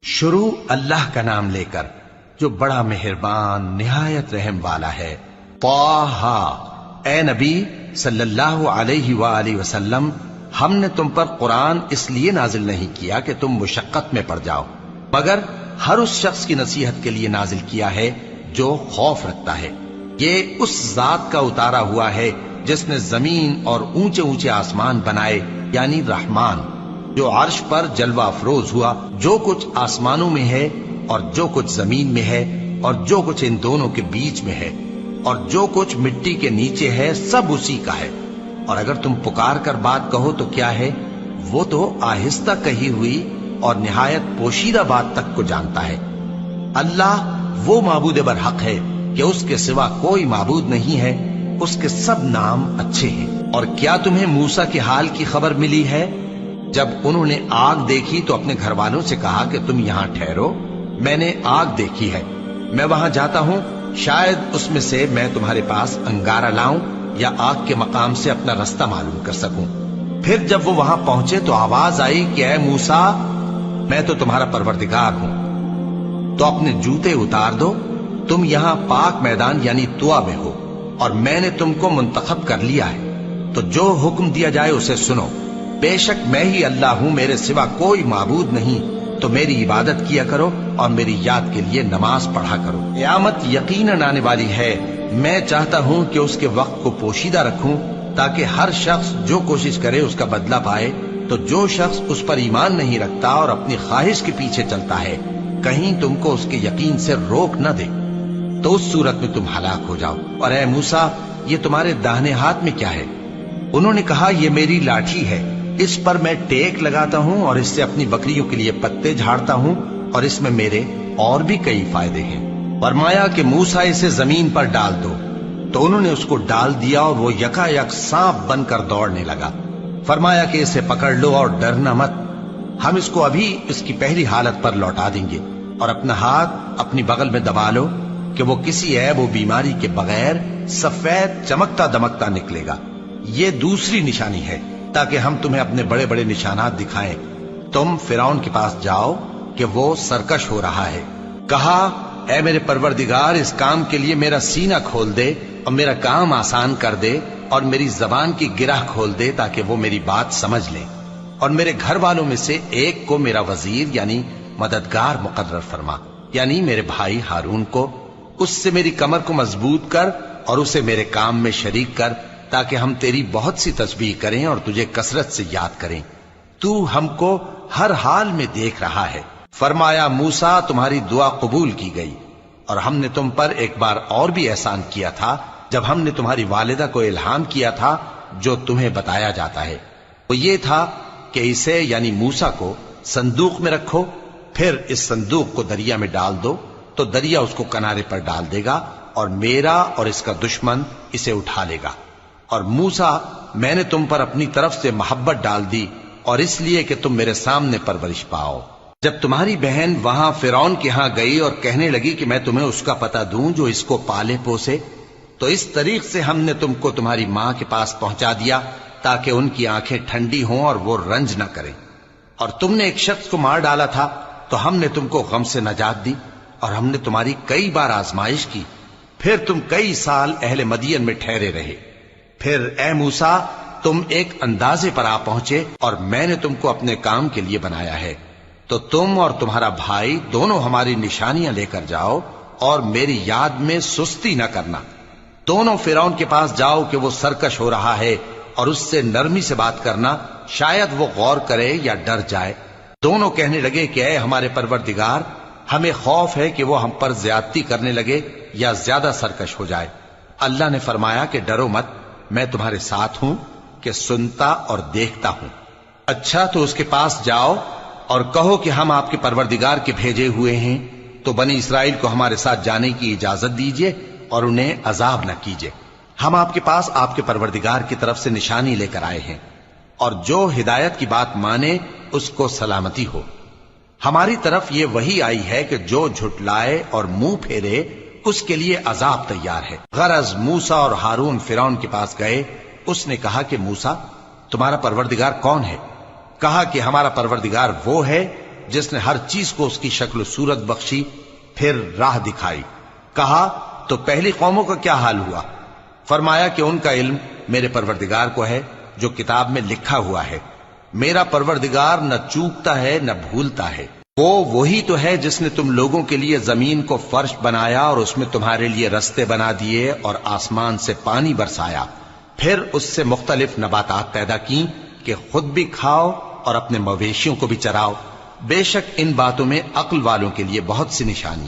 شروع اللہ کا نام لے کر جو بڑا مہربان نہایت رحم والا ہے۔ طٰہٰ، اے نبی صلی اللہ علیہ وآلہ وسلم، ہم نے تم پر قرآن اس لیے نازل نہیں کیا کہ تم مشقت میں پڑ جاؤ، مگر ہر اس شخص کی نصیحت کے لیے نازل کیا ہے جو خوف رکھتا ہے۔ یہ اس ذات کا اتارا ہوا ہے جس نے زمین اور اونچے اونچے آسمان بنائے، یعنی رحمان، جو عرش پر جلوہ افروز ہوا۔ جو کچھ آسمانوں میں ہے اور جو کچھ زمین میں ہے اور جو کچھ ان دونوں کے بیچ میں ہے اور جو کچھ مٹی کے نیچے ہے، سب اسی کا ہے۔ اور اگر تم پکار کر بات کہو تو کیا ہے، وہ تو آہستہ کہی ہوئی اور نہایت پوشیدہ بات تک کو جانتا ہے۔ اللہ وہ معبود برحق ہے کہ اس کے سوا کوئی معبود نہیں ہے، اس کے سب نام اچھے ہیں۔ اور کیا تمہیں موسیٰ کے حال کی خبر ملی ہے؟ جب انہوں نے آگ دیکھی تو اپنے گھر والوں سے کہا کہ تم یہاں ٹھہرو، میں نے آگ دیکھی ہے، میں وہاں جاتا ہوں، شاید اس میں سے میں تمہارے پاس انگارہ لاؤں یا آگ کے مقام سے اپنا رستہ معلوم کر سکوں۔ پھر جب وہ وہاں پہنچے تو آواز آئی کہ اے موسیٰ، میں تو تمہارا پروردگار ہوں، تو اپنے جوتے اتار دو، تم یہاں پاک میدان یعنی طویٰ میں ہو، اور میں نے تم کو منتخب کر لیا ہے، تو جو حکم دیا جائے اسے سنو۔ بے شک میں ہی اللہ ہوں، میرے سوا کوئی معبود نہیں، تو میری عبادت کیا کرو اور میری یاد کے لیے نماز پڑھا کرو۔ قیامت یقیناً آنے والی ہے، میں چاہتا ہوں کہ اس کے وقت کو پوشیدہ رکھوں تاکہ ہر شخص جو کوشش کرے اس کا بدلہ پائے۔ تو جو شخص اس پر ایمان نہیں رکھتا اور اپنی خواہش کے پیچھے چلتا ہے، کہیں تم کو اس کے یقین سے روک نہ دے، تو اس صورت میں تم ہلاک ہو جاؤ۔ اور اے موسیٰ، یہ تمہارے داہنے ہاتھ میں کیا ہے؟ انہوں نے کہا، یہ میری لاٹھی ہے، اس پر میں ٹیک لگاتا ہوں اور اس سے اپنی بکریوں کے لیے پتے جھاڑتا ہوں، اور اس میں میرے اور بھی کئی فائدے ہیں۔ فرمایا کہ موسیٰ اسے زمین پر ڈال دو، تو انہوں نے اس کو ڈال دیا اور وہ یکا یک سانپ بن کر دوڑنے لگا۔ فرمایا کہ اسے پکڑ لو اور ڈرنا مت، ہم اس کو ابھی اس کی پہلی حالت پر لوٹا دیں گے، اور اپنا ہاتھ اپنی بغل میں دبا لو کہ وہ کسی عیب و بیماری کے بغیر سفید چمکتا دمکتا نکلے گا۔ یہ دوسری نشانی ہے تاکہ ہم تمہیں اپنے بڑے بڑے نشانات دکھائیں۔ تم فرعون کے پاس جاؤ کہ وہ سرکش ہو رہا ہے۔ کہا، اے میرے پروردگار، اس کام کے لیے میرا سینہ کھول دے اور میرا کام آسان کر دے، اور میری زبان کی گرہ کھول دے تاکہ وہ میری بات سمجھ لیں، اور میرے گھر والوں میں سے ایک کو میرا وزیر یعنی مددگار مقرر فرما، یعنی میرے بھائی ہارون کو۔ اس سے میری کمر کو مضبوط کر اور اسے میرے کام میں شریک کر، تاکہ ہم تیری بہت سی تسبیح کریں اور تجھے کثرت سے یاد کریں، تو ہم کو ہر حال میں دیکھ رہا ہے۔ فرمایا، موسیٰ، تمہاری دعا قبول کی گئی، اور ہم نے تم پر ایک بار اور بھی احسان کیا تھا جب ہم نے تمہاری والدہ کو الہام کیا تھا جو تمہیں بتایا جاتا ہے۔ وہ یہ تھا کہ اسے یعنی موسیٰ کو صندوق میں رکھو، پھر اس صندوق کو دریا میں ڈال دو، تو دریا اس کو کنارے پر ڈال دے گا، اور میرا اور اس کا دشمن اسے اٹھا لے گا۔ اور موسیٰ، میں نے تم پر اپنی طرف سے محبت ڈال دی، اور اس لیے کہ تم میرے سامنے پرورش پاؤ۔ جب تمہاری بہن وہاں فرعون کے ہاں گئی اور کہنے لگی کہ میں تمہیں اس کا پتہ دوں جو اس کو پالے پوسے، تو اس طریق سے ہم نے تم کو تمہاری ماں کے پاس پہنچا دیا تاکہ ان کی آنکھیں ٹھنڈی ہوں اور وہ رنج نہ کریں۔ اور تم نے ایک شخص کو مار ڈالا تھا تو ہم نے تم کو غم سے نجات دی، اور ہم نے تمہاری کئی بار آزمائش کی، پھر تم کئی سال اہل مدین میں ٹھہرے رہے۔ پھر اے موسیٰ، تم ایک اندازے پر آ پہنچے اور میں نے تم کو اپنے کام کے لیے بنایا ہے، تو تم اور تمہارا بھائی دونوں ہماری نشانیاں لے کر جاؤ اور میری یاد میں سستی نہ کرنا۔ دونوں فرعون کے پاس جاؤ کہ وہ سرکش ہو رہا ہے، اور اس سے نرمی سے بات کرنا، شاید وہ غور کرے یا ڈر جائے۔ دونوں کہنے لگے کہ اے ہمارے پروردگار، ہمیں خوف ہے کہ وہ ہم پر زیادتی کرنے لگے یا زیادہ سرکش ہو جائے۔ اللہ نے فرمایا کہ ڈرو مت، میں تمہارے ساتھ ہوں کہ سنتا اور دیکھتا ہوں۔ اچھا، تو اس کے پاس جاؤ اور کہو کہ ہم آپ کے پروردگار کے بھیجے ہوئے ہیں، تو بنی اسرائیل کو ہمارے ساتھ جانے کی اجازت دیجیے اور انہیں عذاب نہ کیجیے۔ ہم آپ کے پاس آپ کے پروردگار کی طرف سے نشانی لے کر آئے ہیں، اور جو ہدایت کی بات مانے اس کو سلامتی ہو۔ ہماری طرف یہ وحی آئی ہے کہ جو جھٹلائے اور منہ پھیرے اس کے لیے عذاب تیار ہے۔ غرض موسیٰ اور ہارون فرعون کے پاس گئے، اس نے کہا کہ موسیٰ، تمہارا پروردگار کون ہے؟ کہا کہ ہمارا پروردگار وہ ہے جس نے ہر چیز کو اس کی شکل و صورت بخشی، پھر راہ دکھائی۔ کہا تو پہلی قوموں کا کیا حال ہوا؟ فرمایا کہ ان کا علم میرے پروردگار کو ہے جو کتاب میں لکھا ہوا ہے۔ میرا پروردگار نہ چوکتا ہے نہ بھولتا ہے۔ وہ وہی تو ہے جس نے تم لوگوں کے لیے زمین کو فرش بنایا اور اس میں تمہارے لیے رستے بنا دیے اور آسمان سے پانی برسایا، پھر اس سے مختلف نباتات پیدا کی کہ خود بھی کھاؤ اور اپنے مویشیوں کو بھی چراؤ۔ بے شک ان باتوں میں عقل والوں کے لیے بہت سی نشانیاں